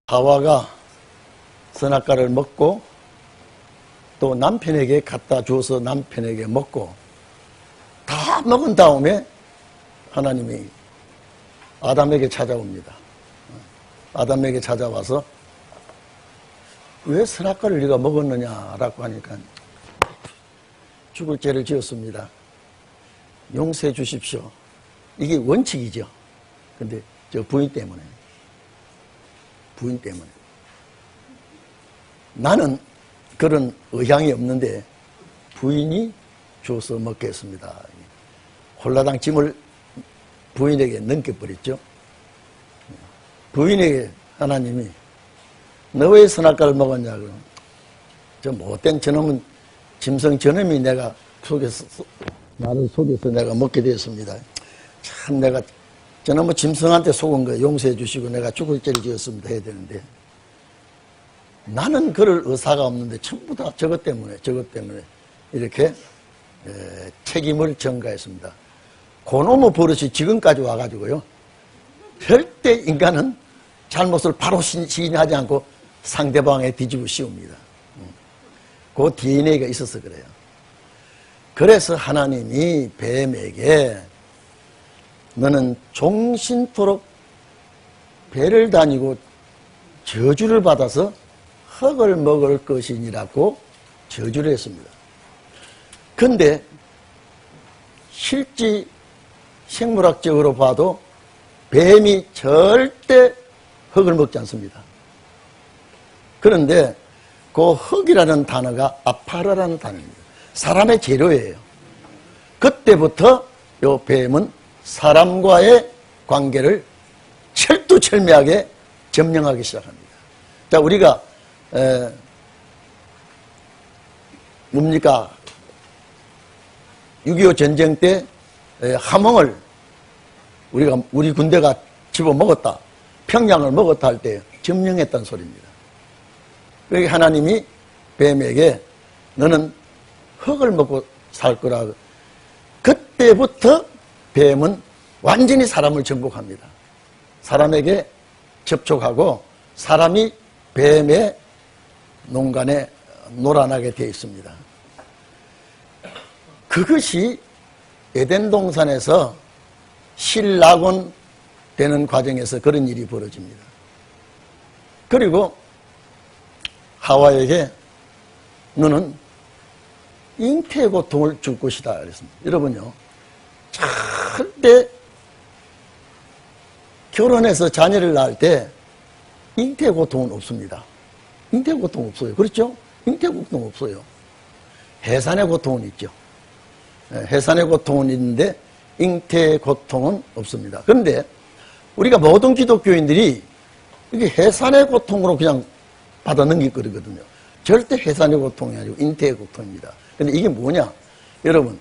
하와가 선악과를 먹고 또 남편에게 갖다 줘서 남편에게 먹고 다 먹은 다음에 하나님이 아담에게 찾아옵니다. 아담에게 찾아와서 왜 선악과를 네가 먹었느냐라고 하니까 죽을 죄를 지었습니다. 용서해 주십시오. 이게 원칙이죠. 근데 저 부인 때문에 나는 그런 의향이 없는데 부인이 줘서 먹겠습니다. 홀라당 짐을 부인에게 넘겨버렸죠. 부인에게 하나님이 너 왜 선악과를 먹었냐 그러면 저 못된 저놈은 짐승 저놈이 내가 나를 속여서 내가 먹게 되었습니다. 참 내가 저놈은 짐승한테 속은 거 용서해 주시고 내가 죽을 죄를 지었습니다 해야 되는데 나는 그럴 의사가 없는데 전부 다 저것 때문에 이렇게 책임을 전가했습니다. 그놈의 버릇이 지금까지 와가지고요. 절대 인간은 잘못을 바로 시인하지 않고 상대방에 뒤집어 씌웁니다. 그 DNA가 있어서 그래요. 그래서 하나님이 뱀에게 너는 종신토록 배를 다니고 저주를 받아서 흙을 먹을 것이니라고 저주를 했습니다. 근데 실제 생물학적으로 봐도 뱀이 절대 흙을 먹지 않습니다. 그런데 그 흙이라는 단어가 아파라라는 단어입니다. 사람의 재료예요. 그때부터 이 뱀은 사람과의 관계를 철두철미하게 점령하기 시작합니다. 자, 우리가 뭡니까? 6.25 전쟁 때 함흥을 우리 군대가 집어먹었다, 평양을 먹었다 할 때 점령했다는 소리입니다. 그러니까 하나님이 뱀에게 너는 흙을 먹고 살 거라. 그때부터 뱀은 완전히 사람을 정복합니다. 사람에게 접촉하고 사람이 뱀의 농간에 놀아나게 되어 있습니다. 그것이 에덴 동산에서 신락원 되는 과정에서 그런 일이 벌어집니다. 그리고 하와에게 너는 잉태의 고통을 줄 것이다 그랬습니다. 여러분요, 절대 결혼해서 자녀를 낳을 때 잉태의 고통은 없습니다. 잉태의 고통 없어요. 그렇죠? 잉태의 고통 없어요. 해산의 고통은 있죠. 해산의 고통은 있는데 잉태의 고통은 없습니다. 그런데 우리가 모든 기독교인들이 이게 해산의 고통으로 그냥 받아 넘기거든요. 절대 해산의 고통이 아니고 잉태의 고통입니다. 그런데 이게 뭐냐? 여러분,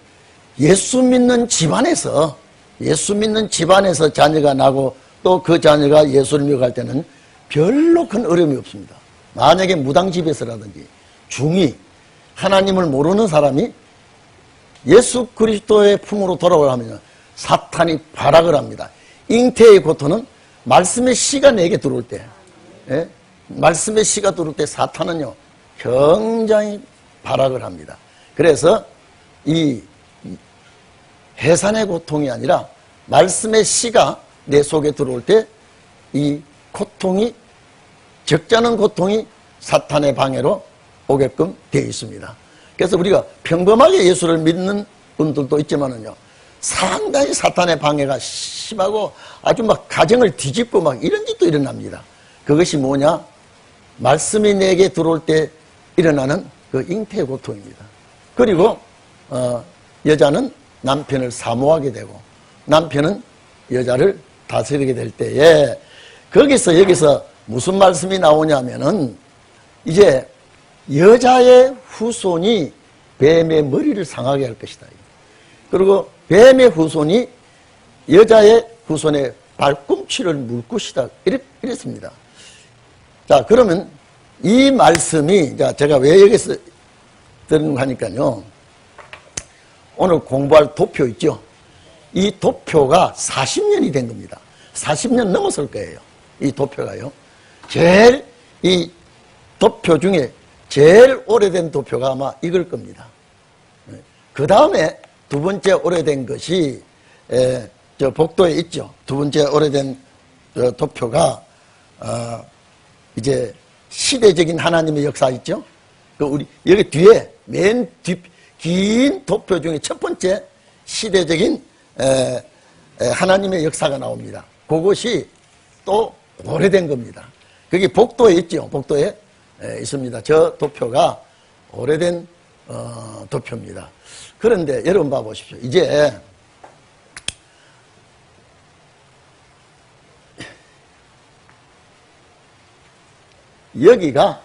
예수 믿는 집안에서 자녀가 나고 또 그 자녀가 예수를 믿어갈 때는 별로 큰 어려움이 없습니다. 만약에 무당집에서라든지 중이 하나님을 모르는 사람이 예수 그리스도의 품으로 돌아오려면 사탄이 발악을 합니다. 잉태의 고통은 말씀의 씨가 내게 들어올 때, 말씀의 씨가 들어올 때 사탄은요 굉장히 발악을 합니다. 그래서 이 해산의 고통이 아니라 말씀의 씨가 내 속에 들어올 때 이 고통이, 적잖은 고통이 사탄의 방해로 오게끔 되어 있습니다. 그래서 우리가 평범하게 예수를 믿는 분들도 있지만은요, 상당히 사탄의 방해가 심하고 아주 막 가정을 뒤집고 막 이런 짓도 일어납니다. 그것이 뭐냐? 말씀이 내게 들어올 때 일어나는 그 잉태의 고통입니다. 그리고 여자는 남편을 사모하게 되고 남편은 여자를 다스리게 될 때에 여기서 무슨 말씀이 나오냐면은 이제 여자의 후손이 뱀의 머리를 상하게 할 것이다. 그리고 뱀의 후손이 여자의 후손의 발꿈치를 물 것이다. 이랬습니다. 자, 그러면 이 말씀이, 제가 왜 여기서 드는 거 하니까요, 오늘 공부할 도표 있죠? 이 도표가 40년이 된 겁니다. 40년 넘었을 거예요. 이 도표가요. 제일 이 도표 중에 제일 오래된 도표가 아마 이걸 겁니다. 그 다음에 두 번째 오래된 것이 저 복도에 있죠. 두 번째 오래된 도표가 이제 시대적인 하나님의 역사 있죠. 그 우리 여기 뒤에 맨 뒤 긴 도표 중에 첫 번째 시대적인 하나님의 역사가 나옵니다. 그것이 또 오래된 겁니다. 그게 복도에 있죠. 복도에 있습니다. 저 도표가 오래된 도표입니다. 그런데 여러분 봐보십시오. 이제 여기가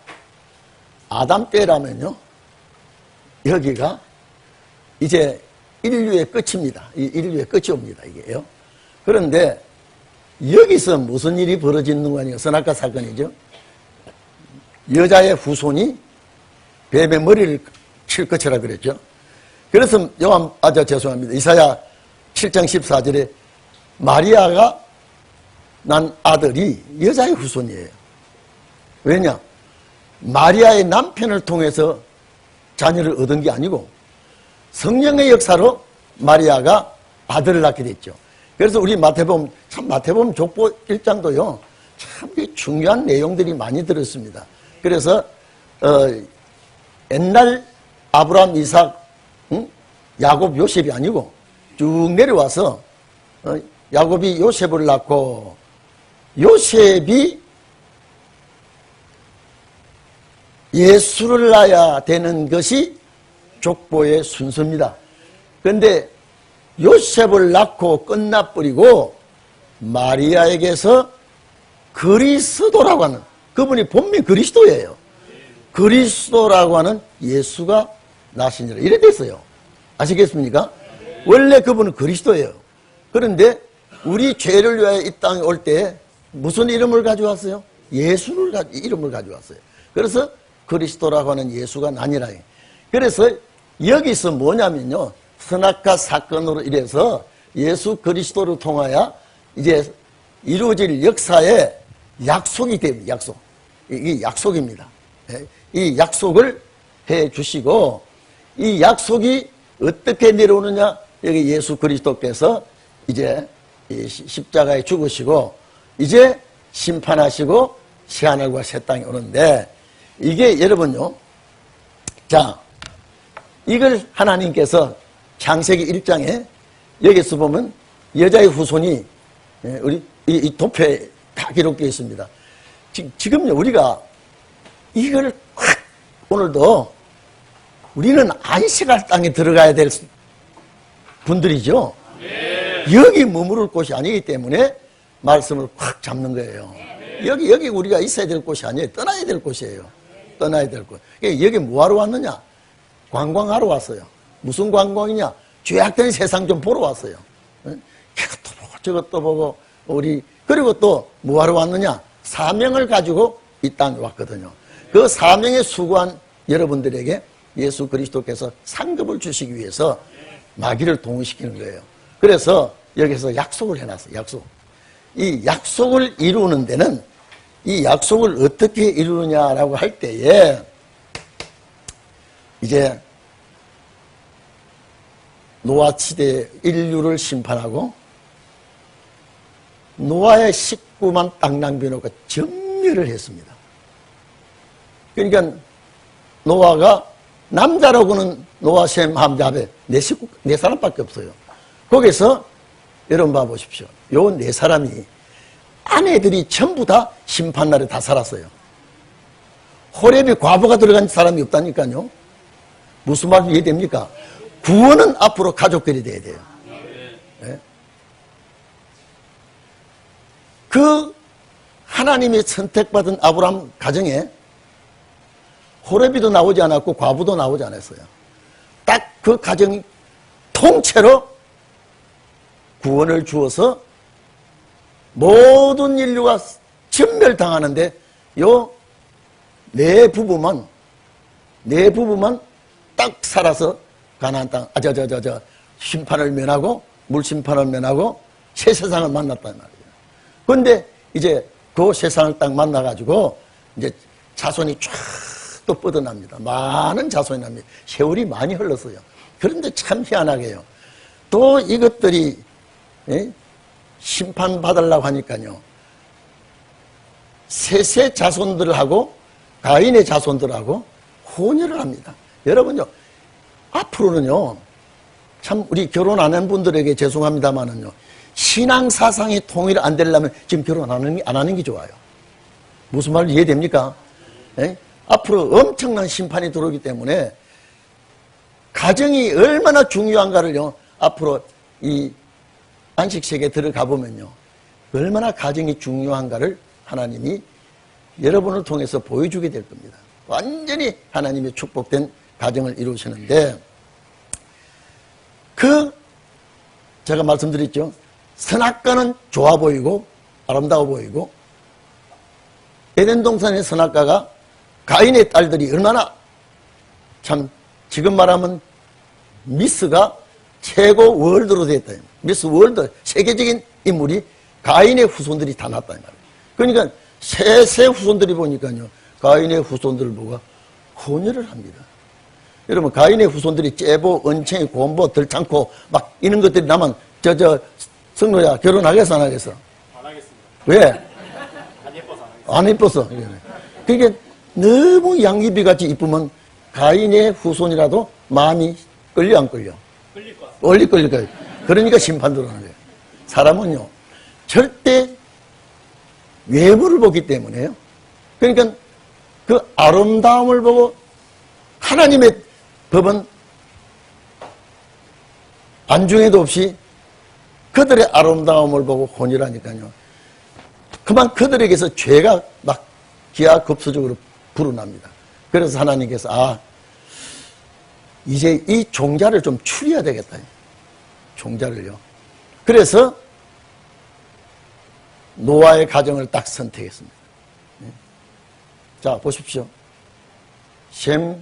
아담 때라면요, 여기가 이제 인류의 끝입니다. 이 인류의 끝이 옵니다. 이게요. 그런데 여기서 무슨 일이 벌어지는 거 아니에요? 선악과 사건이죠. 여자의 후손이 뱀의 머리를 칠 것이라 그랬죠. 그래서 죄송합니다. 이사야 7장 14절에 마리아가 난 아들이 여자의 후손이에요. 왜냐? 마리아의 남편을 통해서 자녀를 얻은 게 아니고 성령의 역사로 마리아가 아들을 낳게 됐죠. 그래서 우리 마태복음 족보 1장도요, 참 중요한 내용들이 많이 들었습니다. 그래서 옛날 아브라함, 이삭, 야곱, 요셉이 아니고 쭉 내려와서 야곱이 요셉을 낳고 요셉이 예수를 낳아야 되는 것이 족보의 순서입니다. 그런데 요셉을 낳고 끝나버리고 마리아에게서 그리스도라고 하는, 그분이 본명 그리스도예요. 그리스도라고 하는 예수가 나시니라 이래 됐어요. 아시겠습니까? 원래 그분은 그리스도예요. 그런데 우리 죄를 위하여 이 땅에 올 때 무슨 이름을 가져왔어요? 이름을 가져왔어요. 그래서 그리스도라고 하는 예수가 나니라. 그래서 여기서 뭐냐면요, 선악과 사건으로 인해서 예수 그리스도를 통하여 이제 이루어질 역사의 약속이 됩니다. 약속. 이게 약속입니다. 이 약속을 해 주시고, 이 약속이 어떻게 내려오느냐? 여기 예수 그리스도께서 이제 십자가에 죽으시고 이제 심판하시고 새하늘과 새 땅에 오는데, 이게 여러분요, 자, 이걸 하나님께서 창세기 1장에 여기서 보면 여자의 후손이 우리 이 도표에 다 기록되어 있습니다. 지금요, 우리가 이걸 확 오늘도 우리는 안식할 땅에 들어가야 될 분들이죠. 여기 머무를 곳이 아니기 때문에 말씀을 확 잡는 거예요. 여기 우리가 있어야 될 곳이 아니에요. 떠나야 될 곳이에요. 떠나야 될 곳. 여기 뭐하러 왔느냐? 관광하러 왔어요. 무슨 관광이냐? 죄악된 세상 좀 보러 왔어요. 이것도 보고 저것도 보고 그리고 또 뭐하러 왔느냐? 사명을 가지고 이 땅에 왔거든요. 그 사명에 수고한 여러분들에게 예수 그리스도께서 상급을 주시기 위해서 마귀를 동원시키는 거예요. 그래서 여기서 약속을 해놨어요. 약속. 이 약속을 이루는 데는 이 약속을 어떻게 이루느냐라고 할 때에 이제 노아 시대 인류를 심판하고 노아의 식구만 땅 낭비해놓고 정멸을 했습니다. 그러니까 노아가 남자라고는 노아, 셈, 함, 야벳 네 사람밖에 없어요. 거기서 여러분 봐보십시오. 요 네 사람이 아내들이 전부 다 심판날에 다 살았어요. 호렙이 과부가 들어간 사람이 없다니까요. 무슨 말인지 이해됩니까? 구원은 앞으로 가족들이 돼야 돼요. 네? 그 하나님이 선택받은 아브라함 가정에 호렙이도 나오지 않았고 과부도 나오지 않았어요. 딱 그 가정이 통째로 구원을 주어서 모든 인류가 전멸당하는데 요 네 부부만 딱 살아서 가나안 땅, 심판을 면하고 물심판을 면하고 새 세상을 만났단 말이에요. 그런데 이제 그 세상을 딱 만나가지고 이제 자손이 쫙 또 뻗어납니다. 많은 자손이 납니다. 세월이 많이 흘렀어요. 그런데 참 희한하게요. 또 이것들이 심판받으려고 하니까요. 셋의 자손들하고 가인의 자손들하고 혼혈을 합니다. 여러분요. 앞으로는요. 참 우리 결혼 안 한 분들에게 죄송합니다만은요. 신앙 사상이 통일 안 되려면 지금 결혼 안 하는 게 좋아요. 무슨 말인지 이해됩니까? 앞으로 엄청난 심판이 들어오기 때문에 가정이 얼마나 중요한가를요. 앞으로 이 안식세계에 들어가 보면요. 얼마나 가정이 중요한가를 하나님이 여러분을 통해서 보여주게 될 겁니다. 완전히 하나님의 축복된 가정을 이루시는데 제가 말씀드렸죠. 선악과는 좋아 보이고 아름다워 보이고 에덴 동산의 선악과가 가인의 딸들이 얼마나 참 지금 말하면 미스가 최고 월드로 됐다. 미스 월드 세계적인 인물이 가인의 후손들이 다 났다. 그러니까 세 후손들이 보니까요. 가인의 후손들을 보고 혼혈을 합니다. 여러분 가인의 후손들이 째보, 은챙이, 곰보, 들창코 막 이런 것들이 나면 성노야 결혼하겠어 안 하겠어? 안 하겠습니다. 왜? 안 예뻐서 안 하겠습니다. 안 예뻐서. 그게 너무 양귀비같이 이쁘면 가인의 후손이라도 마음이 끌려 안 끌려? 끌릴 것 같습니다. 끌릴 거예요. 그러니까 심판 들어오는 거예요. 사람은요 절대 외모를 보기 때문에요. 그러니까 그 아름다움을 보고 하나님의 법은 안중에도 없이 그들의 아름다움을 보고 혼혈하니까요. 그만 그들에게서 죄가 막 기하급수적으로 불어납니다. 그래서 하나님께서 이제 이 종자를 좀 추려야 되겠다. 종자를요. 그래서 노아의 가정을 딱 선택했습니다. 자 보십시오. 셈,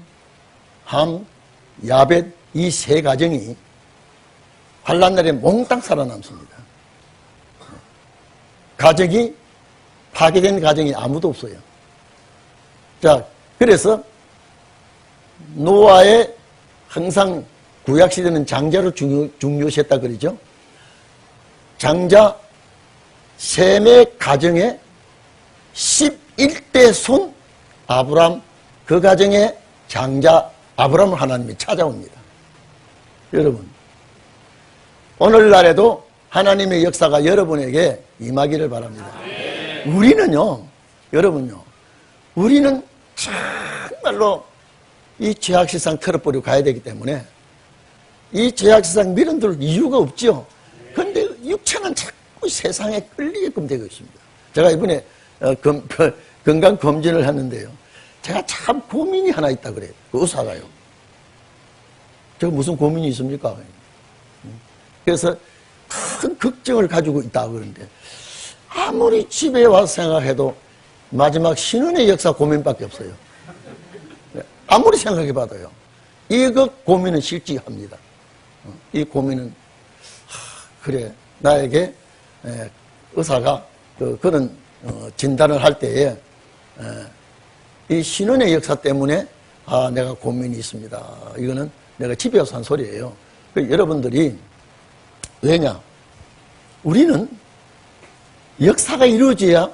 함, 야벳 이 세 가정이 환난날에 몽땅 살아남습니다. 가정이 파괴된 가정이 아무도 없어요. 자 그래서 노아의 항상 구약시대는 장자를 중요시했다 그러죠. 장자 셈의 가정에 11대 손 아브람 그 가정의 장자 아브람을 하나님이 찾아옵니다. 여러분 오늘날에도 하나님의 역사가 여러분에게 임하기를 바랍니다. 우리는요 여러분요 우리는 정말로 이 죄악세상 털어버리고 가야 되기 때문에 이 죄악세상 밀어둘 이유가 없죠. 그런데 육체는 자꾸 세상에 끌리게끔 되고 있습니다. 제가 이번에 건강검진을 했는데요. 제가 참 고민이 하나 있다 그래요. 그 의사가요. 제가 무슨 고민이 있습니까? 그래서 큰 걱정을 가지고 있다 그러는데 아무리 집에 와서 생각해도 마지막 신혼의 역사 고민밖에 없어요. 아무리 생각해봐도요. 이거 고민은 실지합니다. 이 고민은 그래 나에게 의사가 그런 진단을 할 때에 이 신혼의 역사 때문에 내가 고민이 있습니다. 이거는 내가 집에 와서 한 소리예요. 여러분들이 왜냐? 우리는 역사가 이루어져야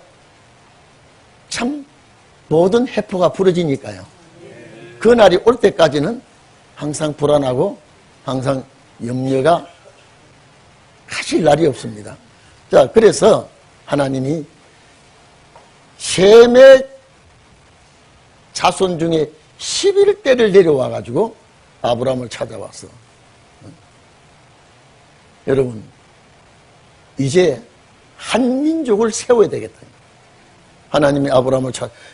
참 모든 해포가 부러지니까요. 그 날이 올 때까지는 항상 불안하고 항상 염려가 가실 날이 없습니다. 자, 그래서 하나님이 셈의 자손 중에 11대를 내려와 가지고 아브라함을 찾아왔어. 여러분 이제 한 민족을 세워야 되겠다. 하나님이 아브라함을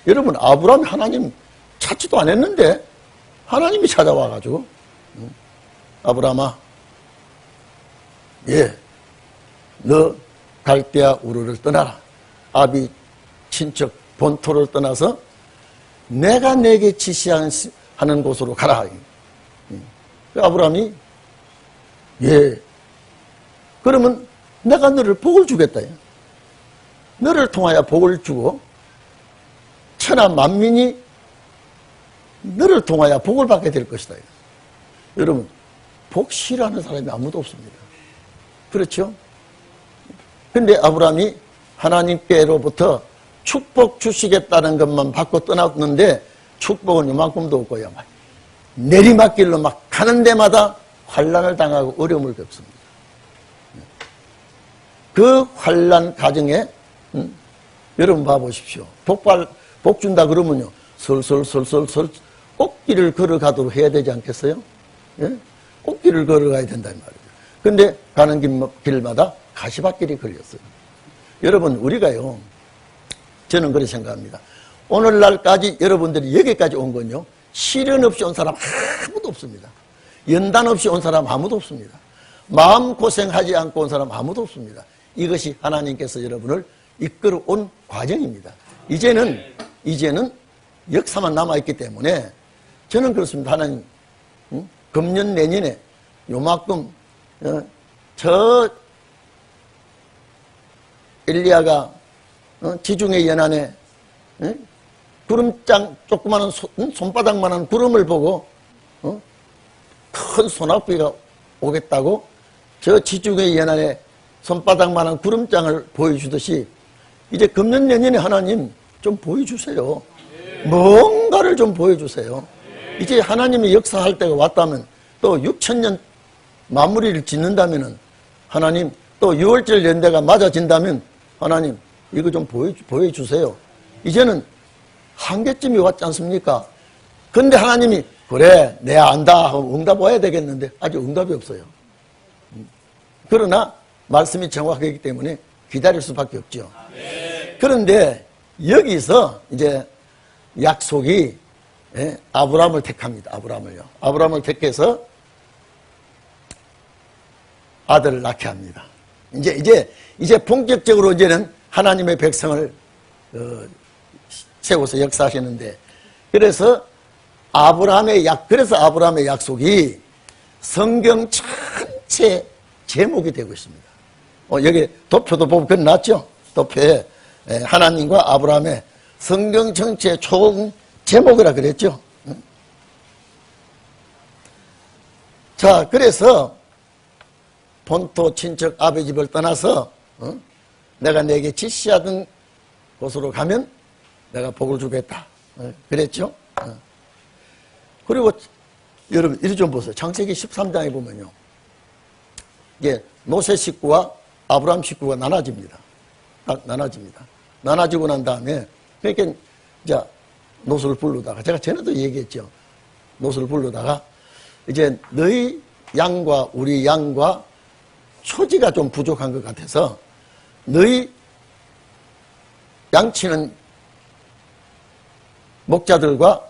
여러분 아브라함이 하나님 찾지도 않았는데 하나님이 찾아와 가지고 아브라함아 너 갈대아 우르를 떠나라. 아비 친척 본토를 떠나서 내가 내게 지시하는 곳으로 가라. 아브라함이 그러면 내가 너를 복을 주겠다. 너를 통하여 복을 주고 천하 만민이 너를 통하여 복을 받게 될 것이다. 여러분, 복 싫어하는 사람이 아무도 없습니다. 그렇죠? 근데 아브라함이 하나님께로부터 축복 주시겠다는 것만 받고 떠났는데 축복은 요만큼도 없고요. 내리막길로 막 가는 데마다 환난을 당하고 어려움을 겪습니다. 그 환난 가정에 여러분 봐보십시오. 복 준다 그러면요. 설설설설설 꽃길을 걸어가도록 해야 되지 않겠어요? 예? 꽃길을 걸어가야 된단 말이에요. 근데 가는 길마다 가시밭길이 걸렸어요. 여러분, 우리가요, 저는 그렇게 생각합니다. 오늘날까지 여러분들이 여기까지 온 건요, 시련 없이 온 사람 아무도 없습니다. 연단 없이 온 사람 아무도 없습니다. 마음고생하지 않고 온 사람 아무도 없습니다. 이것이 하나님께서 여러분을 이끌어 온 과정입니다. 이제는 역사만 남아있기 때문에 저는 그렇습니다. 하나님, 금년 내년에 요만큼, 저 엘리야가 지중해 연안에 구름장 조그마한 손바닥만한 구름을 보고 큰 소나비가 오겠다고 저 지중해 연안에 손바닥만한 구름장을 보여주듯이 이제 금년 내년에 하나님 좀 보여주세요. 뭔가를 좀 보여주세요. 이제 하나님이 역사할 때가 왔다면 또 6,000년 마무리를 짓는다면은 하나님 또 6월절 연대가 맞아진다면 하나님 이거 좀 보여주세요. 이제는 한계쯤이 왔지 않습니까? 근데 하나님이 그래 내가 안다 하고 응답 와야 되겠는데 아직 응답이 없어요. 그러나 말씀이 정확하기 때문에 기다릴 수밖에 없죠. 그런데 여기서 이제 약속이 아브라함을 택합니다. 아브라함을 택해서 아들을 낳게 합니다. 이제 본격적으로 이제는 하나님의 백성을 세워서 역사하시는데 그래서 아브라함의 약속이 성경 전체 제목이 되고 있습니다. 여기 도표도 보면 그려놨죠? 도표에 하나님과 아브라함의 성경 전체 총 제목이라 그랬죠? 자, 그래서 본토 친척 아버지 집을 떠나서 내가 내게 지시하던 곳으로 가면 내가 복을 주겠다. 그랬죠? 그리고 여러분 이리 좀 보세요. 창세기 13장에 보면요. 이게 노세 식구와 아브라함 식구가 나눠집니다. 딱 나눠집니다. 나눠지고 난 다음에 그러니까 이제 롯을 부르다가 제가 전에도 얘기했죠. 롯을 부르다가 이제 너희 양과 우리 양과 초지가 좀 부족한 것 같아서 너희 양치는 목자들과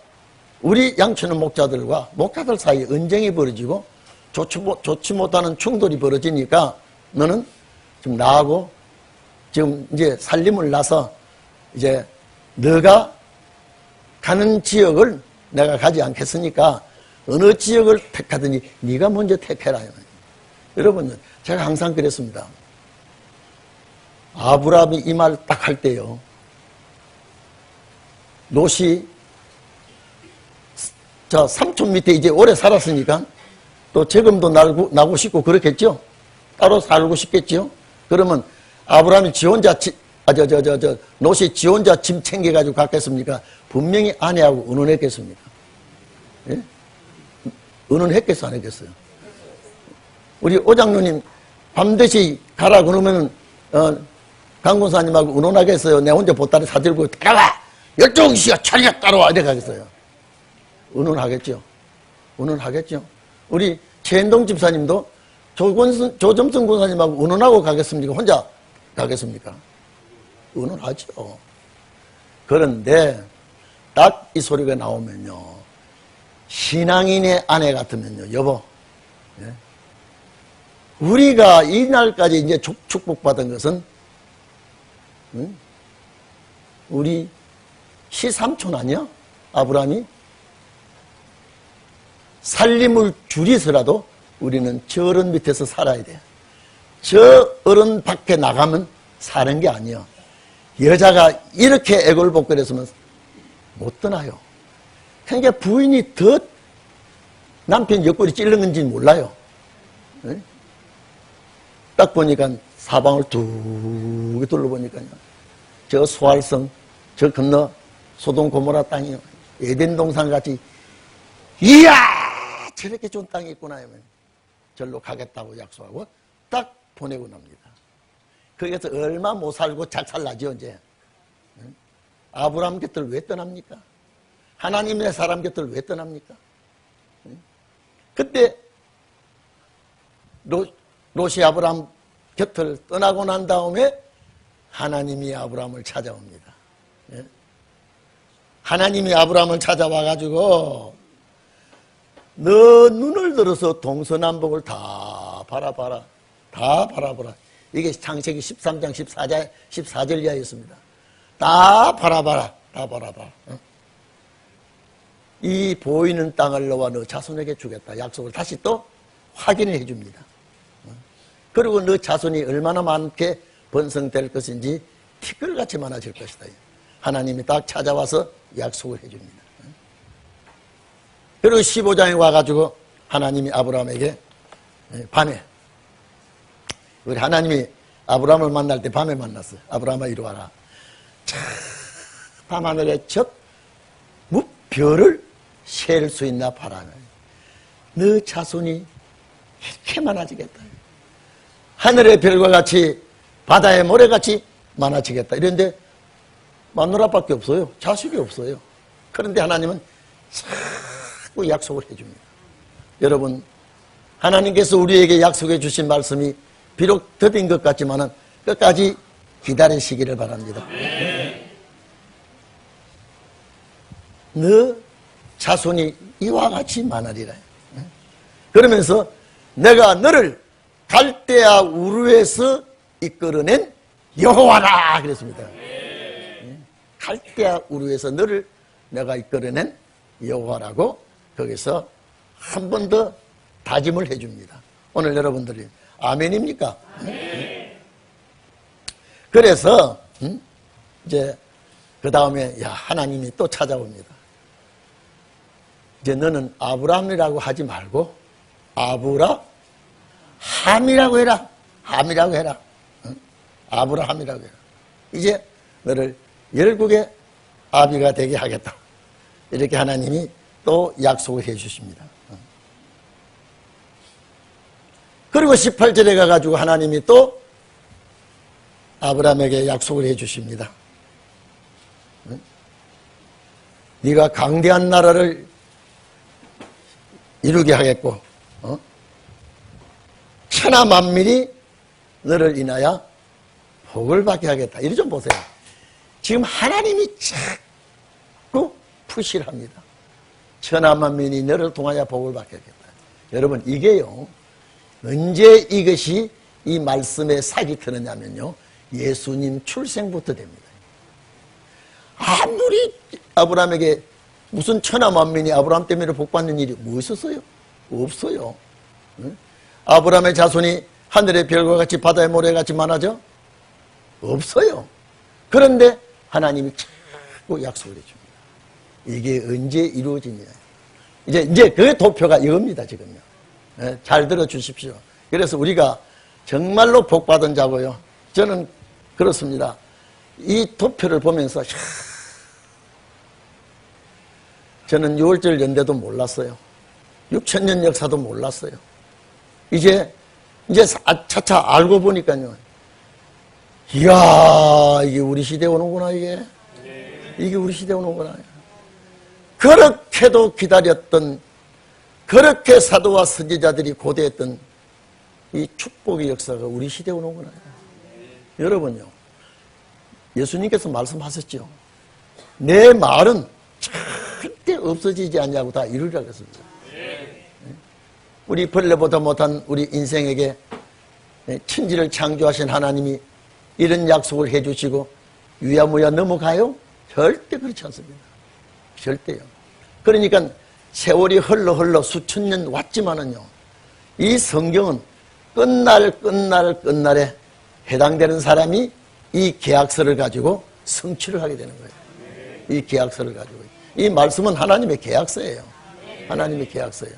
우리 양치는 목자들 사이에 언쟁이 벌어지고 좋지 못하는 충돌이 벌어지니까 너는 좀 나하고 지금 이제 살림을 나서 이제 너가 가는 지역을 내가 가지 않겠으니까 어느 지역을 택하더니 네가 먼저 택해라. 여러분 제가 항상 그랬습니다. 아브라함이 이 말 딱 할 때요. 롯이 저 삼촌 밑에 이제 오래 살았으니까 또 재금도 나고 싶고 그렇겠죠. 따로 살고 싶겠죠. 그러면 아브라함이 지 혼자 롯이 지 혼자 짐 챙겨가지고 갔겠습니까? 분명히 아내하고 의논했겠습니까? 예? 의논했겠어 안 했겠어요? 우리 오장로님 밤대시 가라 그러면은 강군사님하고 의논하겠어요? 내 혼자 보따리 사들고 따라와! 12시가 차리가 따라와! 이래 가겠어요? 의논하겠죠? 의논하겠죠? 우리 최현동 집사님도 조점승 군사님하고 의논하고 가겠습니까? 혼자 가겠습니까? 의논하죠. 그런데 딱 이 소리가 나오면요. 신앙인의 아내 같으면요. 여보, 예? 우리가 이날까지 이제 축복받은 것은 우리 시삼촌 아니야? 아브라함이? 살림을 줄이서라도 우리는 저 어른 밑에서 살아야 돼. 저 어른 밖에 나가면 사는 게 아니야. 여자가 이렇게 애걸복걸했으면 못 떠나요. 그러니까 부인이 더 남편 옆구리 찔른 건지 몰라요. 네? 딱 보니까 사방을 두 개 둘러보니까요. 저 수알성, 저 건너 소돔 고모라 땅이요. 에덴 동산 같이, 이야! 저렇게 좋은 땅이 있구나 하면 절로 가겠다고 약속하고 딱 보내고 납니다. 거기서 얼마 못 살고 작살나죠, 이제. 아브라함 곁을 왜 떠납니까? 하나님의 사람 곁을 왜 떠납니까? 그때 롯이 아브라함 곁을 떠나고 난 다음에 하나님이 아브라함을 찾아옵니다. 하나님이 아브라함을 찾아와가지고 너 눈을 들어서 동서남북을 다 바라봐라. 다 바라보라. 이게 창세기 13장 14절 이하에 있습니다. 다 바라봐라. 다 바라봐라. 이 보이는 땅을 너와 너 자손에게 주겠다. 약속을 다시 또 확인을 해줍니다. 그리고 너 자손이 얼마나 많게 번성될 것인지 티끌같이 많아질 것이다. 하나님이 딱 찾아와서 약속을 해줍니다. 그리고 15장에 와가지고 하나님이 아브라함에게 밤에, 우리 하나님이 아브라함을 만날 때 밤에 만났어요. 아브라함아 이리 와라. 밤하늘에 저 별을 셀 수 있나 봐라. 너 자손이 이렇게 많아지겠다. 하늘의 별과 같이 바다의 모래같이 많아지겠다. 이런데 마누라밖에 없어요. 자식이 없어요. 그런데 하나님은 자꾸 약속을 해줍니다. 여러분, 하나님께서 우리에게 약속해 주신 말씀이 비록 더딘 것 같지만 끝까지 기다리시기를 바랍니다. 너 자손이 이와 같이 많으리라. 그러면서 내가 너를 갈대아 우르에서 이끌어낸 여호와라 그랬습니다. 갈대아 우르에서 너를 내가 이끌어낸 여호와라고 거기서 한 번 더 다짐을 해줍니다. 오늘 여러분들이 아멘입니까? 그래서 이제 그 다음에 하나님이 또 찾아옵니다. 이제 너는 아브라함이라고 하지 말고 아브라함이라고 해라. 함이라고 해라. 아브라함이라고 해라. 이제 너를 열국의 아비가 되게 하겠다. 이렇게 하나님이 또 약속을 해 주십니다. 그리고 18절에 가가지고 하나님이 또 아브라함에게 약속을 해 주십니다. 네가 강대한 나라를 이루게 하겠고 천하 만민이 너를 인하여 복을 받게 하겠다. 이리 좀 보세요. 지금 하나님이 자꾸 푸시를 합니다. 천하 만민이 너를 통하여 복을 받게 하겠다. 여러분, 이게요, 언제 이것이 이 말씀에 sak이 트느냐면요, 예수님 출생부터 됩니다. 아무리 아브라함에게 무슨 천하 만민이 아브라함 때문에 복받는 일이 뭐 있었어요? 없어요. 아브라함의 자손이 하늘의 별과 같이 바다의 모래같이 많아져? 없어요. 그런데 하나님이 자꾸 약속을 해줍니다. 이게 언제 이루어지냐. 이제 그 도표가 이겁니다, 지금요. 잘 들어주십시오. 그래서 우리가 정말로 복받은 자고요. 저는 그렇습니다. 이 도표를 보면서 저는 6월절 연대도 몰랐어요. 6000년 역사도 몰랐어요. 이제 차차 알고 보니까요. 이야, 이게 우리 시대에 오는구나, 이게. 이게 우리 시대에 오는구나. 그렇게도 기다렸던, 그렇게 사도와 선지자들이 고대했던 이 축복의 역사가 우리 시대에 오는구나. 여러분요, 예수님께서 말씀하셨죠. 내 말은 절대 없어지지 않냐고 다 이루리라 그랬습니다. 우리 벌레보다 못한 우리 인생에게 천지를 창조하신 하나님이 이런 약속을 해주시고 유야무야 넘어가요? 절대 그렇지 않습니다. 절대요. 그러니까 세월이 흘러 수천 년 왔지만은요, 이 성경은 끝날에 해당되는 사람이 이 계약서를 가지고 성취를 하게 되는 거예요. 이 계약서를 가지고. 이 말씀은 하나님의 계약서예요. 하나님의 계약서예요.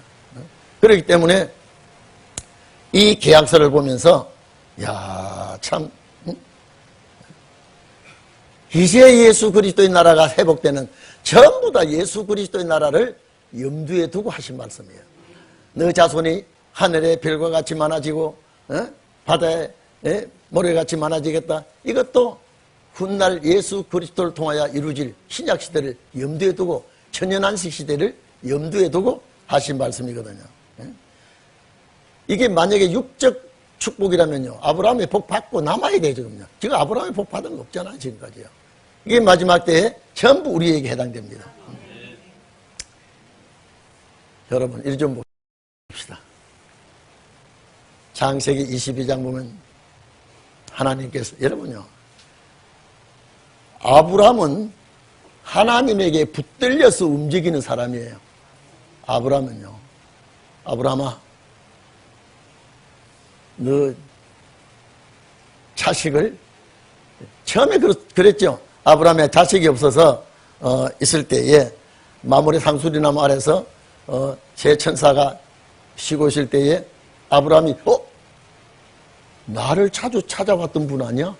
그렇기 때문에 이 계약서를 보면서 야, 참 이제 예수 그리스도의 나라가 회복되는, 전부 다 예수 그리스도의 나라를 염두에 두고 하신 말씀이에요. 너 자손이 하늘의 별과 같이 많아지고 바다의 모래같이 많아지겠다. 이것도 훗날 예수 그리스도를 통하여 이루어질 신약 시대를 염두에 두고, 천연안식 시대를 염두에 두고 하신 말씀이거든요. 이게 만약에 육적 축복이라면요, 아브라함의 복 받고 남아야 되거든요. 지금 아브라함의 복 받은 거 없잖아요, 지금까지요. 이게 마지막 때에 전부 우리에게 해당됩니다. 여러분, 이리 좀 봅시다. 창세기 22장 보면 하나님께서, 여러분요, 아브라함은 하나님에게 붙들려서 움직이는 사람이에요. 아브라함은요, 아브라함아, 너 자식을, 처음에 그랬죠. 아브라함의 자식이 없어서 있을 때에 마므레 상수리나무 아래서 새 천사가 쉬고 있을 때에 아브라함이 나를 자주 찾아왔던 분 아니야?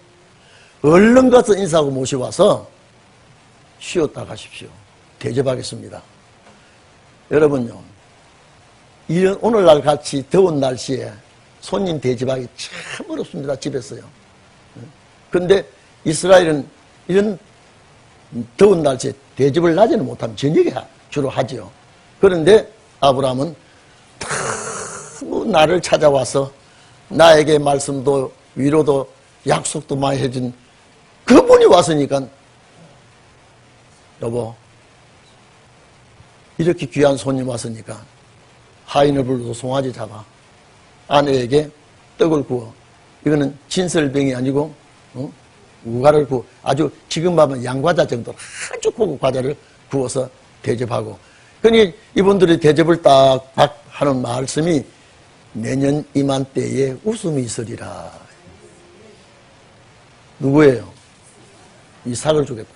얼른 가서 인사하고 모셔와서 쉬었다 가십시오. 대접하겠습니다. 여러분요, 이런 오늘날 같이 더운 날씨에 손님 대접하기 참 어렵습니다. 집에서요. 그런데 이스라엘은 이런 더운 날씨에 대접을 낮에는 못하면 저녁에 주로 하죠. 그런데 아브라함은 나를 찾아와서 나에게 말씀도 위로도 약속도 많이 해준 그분이 왔으니까, 여보, 이렇게 귀한 손님 왔으니까 하인을 불러서 송아지 잡아 아내에게 떡을 구워. 이거는 진설병이 아니고 우가를 구워, 아주 지금 보면 양과자 정도 아주 고급 과자를 구워서 대접하고. 그러니 이분들이 대접을 딱 하는 말씀이 내년 이맘때에 웃음이 있으리라. 누구예요? 이삭을 주겠다.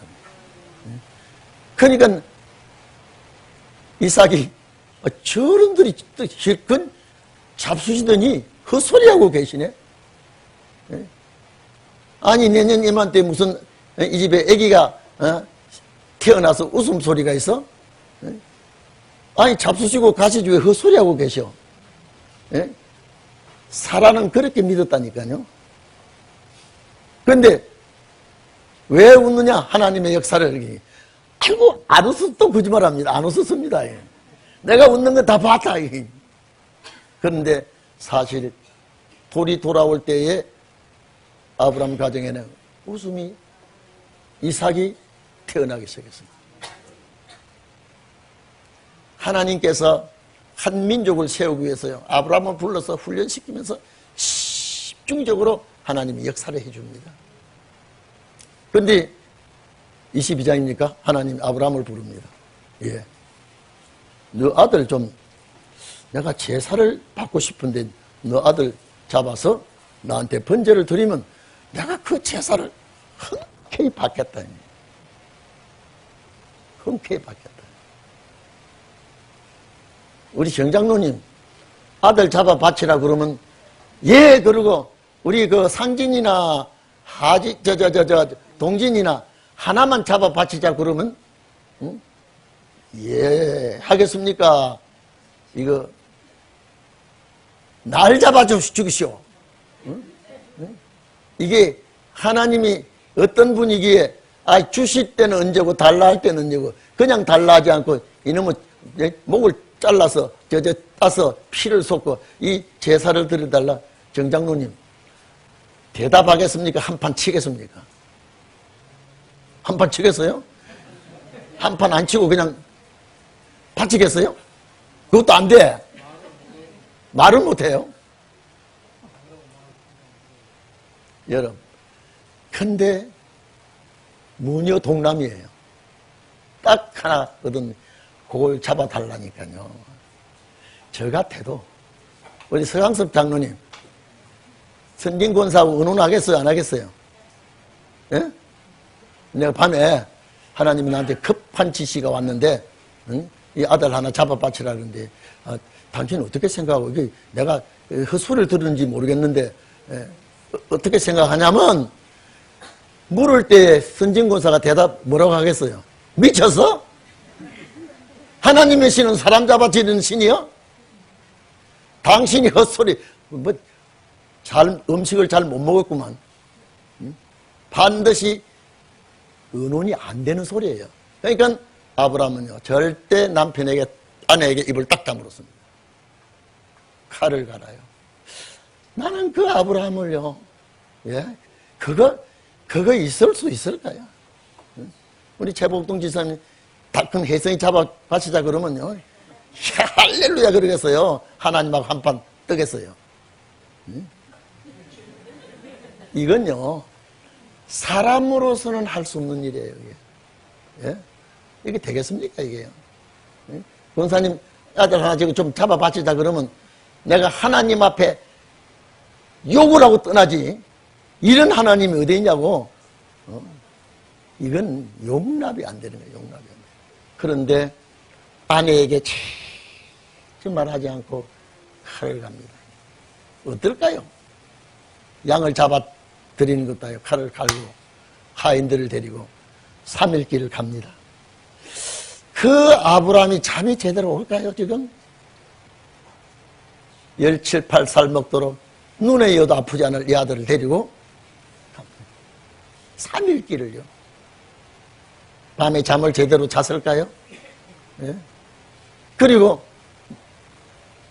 그러니까 이삭이 저런들이 실컷 잡수시더니 헛소리하고 계시네. 아니, 내년 이맘때 무슨 이 집에 아기가 태어나서 웃음소리가 있어? 아니, 잡수시고 가시지 왜 헛소리하고 계셔? 사라는 그렇게 믿었다니까요. 그런데 왜 웃느냐? 하나님의 역사를. 아이고, 안 웃어서 또 거짓말합니다. 안 웃었습니다. 내가 웃는 건 다 봤다. 그런데 사실 돌이 돌아올 때에 아브라함 가정에는 웃음이, 이삭이 태어나기 시작했습니다. 하나님께서 한 민족을 세우기 위해서요, 아브라함을 불러서 훈련시키면서 집중적으로 하나님이 역사를 해줍니다. 그런데 22장이니까 하나님이 아브라함을 부릅니다. 예, 너 아들 좀, 내가 제사를 받고 싶은데 너 아들 잡아서 나한테 번제를 드리면 내가 그 제사를 흔쾌히 받겠다. 흔쾌히 받겠다. 우리 정장로님 아들 잡아 바치라 그러면 예, 그러고 우리 그 상진이나 하지 동진이나 하나만 잡아 바치자 그러면 예, 하겠습니까? 이거 날 잡아 주시오. 이게 하나님이 어떤 분위기에 주실 때는 언제고 달라 할 때는 언제고, 그냥 달라 하지 않고 이놈의 목을 잘라서 따서 피를 쏟고 이 제사를 드려달라. 정장로님 대답하겠습니까? 한판 치겠습니까? 한판 치겠어요? 한판 안 치고 그냥 바치겠어요? 그것도 안 돼. 말을 못해요. 여러분, 근데 무녀 동남이에요. 딱 하나거든. 그걸 잡아달라니까요. 저 같아도 우리 서강섭 장로님 선진권사하고 의논하겠어요? 안 하겠어요? 예? 내가 밤에 하나님이 나한테 급한 지시가 왔는데, 응? 이 아들 하나 잡아 바치라 그러는데, 당신은 어떻게 생각하고, 이게 내가 헛소리를 들었는지 모르겠는데, 어떻게 생각하냐면, 물을 때 선진권사가 대답 뭐라고 하겠어요? 미쳤어? 하나님의 신은 사람 잡아치는 신이요? 당신이 헛소리, 음식을 잘 못 먹었구만. 반드시 의논이 안 되는 소리예요. 그러니까 아브라함은요, 절대 남편에게, 아내에게 입을 딱 다물었습니다. 칼을 갈아요. 나는 그 아브라함을요, 예? 그거 있을 수 있을까요? 우리 최복동 지사님, 다 큰 혜성이 잡아 바치자 그러면요, 할렐루야 그러겠어요. 하나님하고 한판 뜨겠어요. 이건요, 사람으로서는 할 수 없는 일이에요. 이게. 예? 이게 되겠습니까, 이게요? 예? 권사님, 아들 하나 지금 좀 잡아 바치자 그러면 내가 하나님 앞에 욕을 하고 떠나지. 이런 하나님이 어디 있냐고. 이건 용납이 안 되는 거예요, 용납이 안 돼요. 그런데 아내에게 말하지 않고 칼을 갑니다. 어떨까요? 양을 잡아 드리는 것도 아니고 칼을 갈고 하인들을 데리고 3일 길을 갑니다. 그 아브라함이 잠이 제대로 올까요, 지금? 17, 18살 먹도록 눈에 여도 아프지 않을 이 아들을 데리고 3일 길을요. 밤에 잠을 제대로 잤을까요? 예? 그리고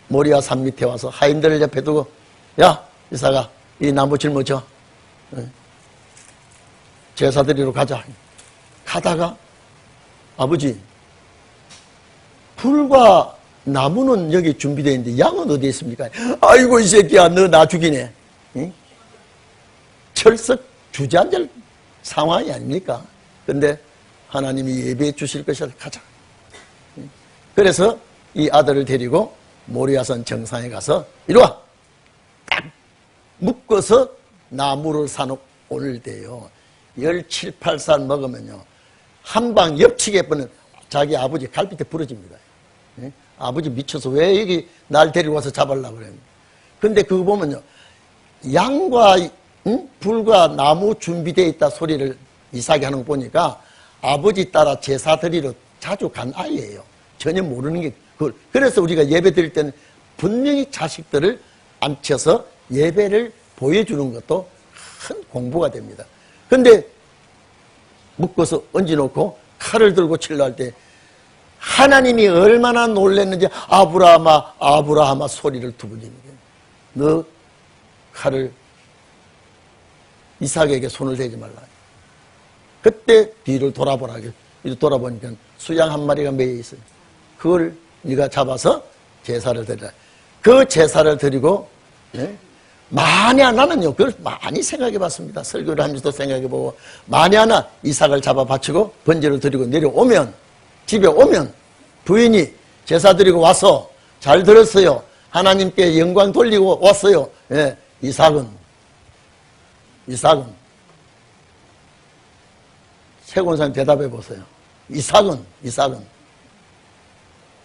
모리아 산 밑에 와서 하인들을 옆에 두고, 야, 이사가 이 나무 짊어져. 예? 제사 드리러 가자. 가다가 아버지, 불과 나무는 여기 준비되어 있는데 양은 어디에 있습니까? 아이고 이 새끼야, 너 나 죽이네. 예? 철석 주저앉을 상황이 아닙니까? 근데 하나님이 예배해 주실 것이라 가자. 그래서 이 아들을 데리고 모리아산 정상에 가서 이리 와! 딱 묶어서 나무를 사놓을 때요. 17, 18살 먹으면요. 한방 옆치게 뻔은 자기 아버지 갈비뼈 부러집니다. 예? 아버지 미쳐서 왜 여기 날 데리고 와서 잡으려고 그래요. 근데 그거 보면요. 양과 불과 나무 준비되어 있다 소리를 이삭이 하는 거 보니까 아버지 따라 제사 드리러 자주 간 아이예요. 전혀 모르는 게 그걸. 그래서 우리가 예배 드릴 때는 분명히 자식들을 앉혀서 예배를 보여주는 것도 큰 공부가 됩니다. 근데 묶어서 얹어놓고 칼을 들고 치려 할 때 하나님이 얼마나 놀랐는지 아브라함아 아브라함아 소리를 두 번 지르는 거예요. 너 칼을 이삭에게 손을 대지 말라. 그때 뒤를 돌아보라. 이렇게 돌아보니까 수양 한 마리가 매여 있어요. 그걸 네가 잡아서 제사를 드리라. 그 제사를 드리고, 예? 만약 나는요, 그걸 많이 생각해 봤습니다. 설교를 하면서도 생각해 보고, 만약 이삭을 잡아 바치고 번제를 드리고 내려오면, 집에 오면 부인이 제사 드리고 와서 잘 들었어요. 하나님께 영광 돌리고 왔어요. 예, 이삭은 최권사님 대답해 보세요. 이삭은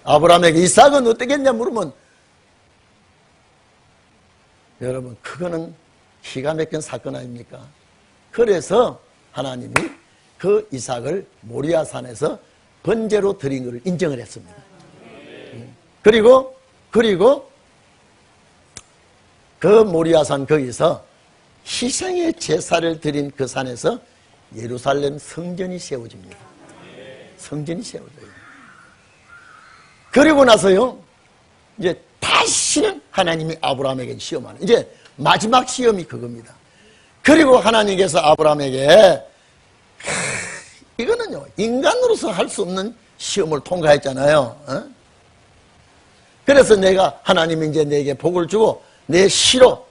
아브라함에게 이삭은 어떻겠냐 물으면 여러분 그거는 기가 막힌 사건 아닙니까? 그래서 하나님이 그 이삭을 모리아산에서 번제로 드린 것을 인정을 했습니다. 그리고 그 모리아산 거기서 희생의 제사를 드린 그 산에서 예루살렘 성전이 세워집니다. 성전이 세워져요. 그리고 나서요, 이제 다시는 하나님이 아브라함에게 시험하는, 이제 마지막 시험이 그겁니다. 그리고 하나님께서 아브라함에게, 이거는요, 인간으로서 할 수 없는 시험을 통과했잖아요. 어? 그래서 하나님이 이제 내게 복을 주고, 내 시로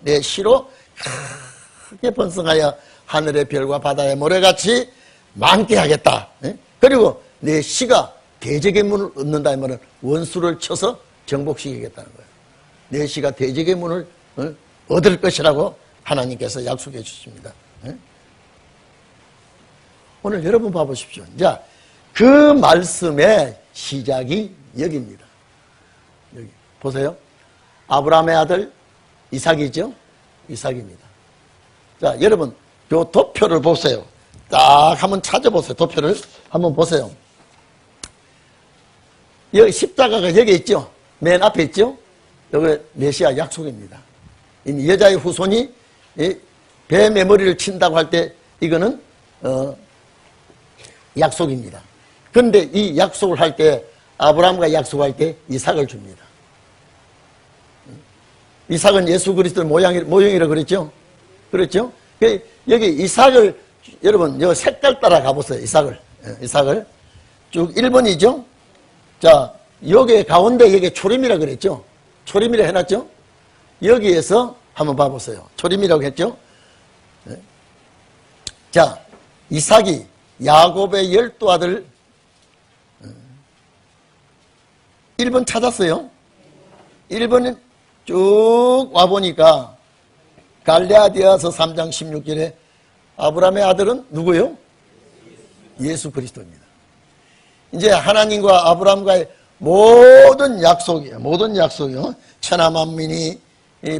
크게 번성하여 하늘의 별과 바다의 모래같이 많게 하겠다. 그리고 내 시가 대적의 문을 얻는다 이 말은 원수를 쳐서 정복시키겠다는 거예요. 내 시가 대적의 문을 얻을 것이라고 하나님께서 약속해 주십니다. 오늘 여러분 봐보십시오. 자, 그 말씀의 시작이 여기입니다. 여기 보세요. 아브라함의 아들 이삭이죠. 이삭입니다. 자, 여러분 요 도표를 보세요. 딱 한번 찾아보세요. 도표를 한번 보세요. 여기 십자가가 여기 있죠. 맨 앞에 있죠. 여기 메시아 약속입니다. 이 여자의 후손이 뱀의 머리를 친다고 할 때 이거는 약속입니다. 그런데 이 약속을 할 때 아브라함과 약속할 때 이삭을 줍니다. 이삭은 예수 그리스도의 모형이라고 그랬죠. 그렇죠? 여기 이삭을 여러분 여 색깔 따라 가보세요. 이삭을 쭉 1번이죠. 자, 여기 가운데 여기 초림이라고 그랬죠. 초림이라 해놨죠. 여기에서 한번 봐보세요. 초림이라고 했죠. 자, 이삭이 야곱의 12아들 1번 찾았어요. 1번은 쭉 와보니까 갈레아디아서 3장 16절에 아브라함의 아들은 누구예요? 예수 그리스도입니다. 이제 하나님과 아브라함과의 모든 약속이요. 천하 만민이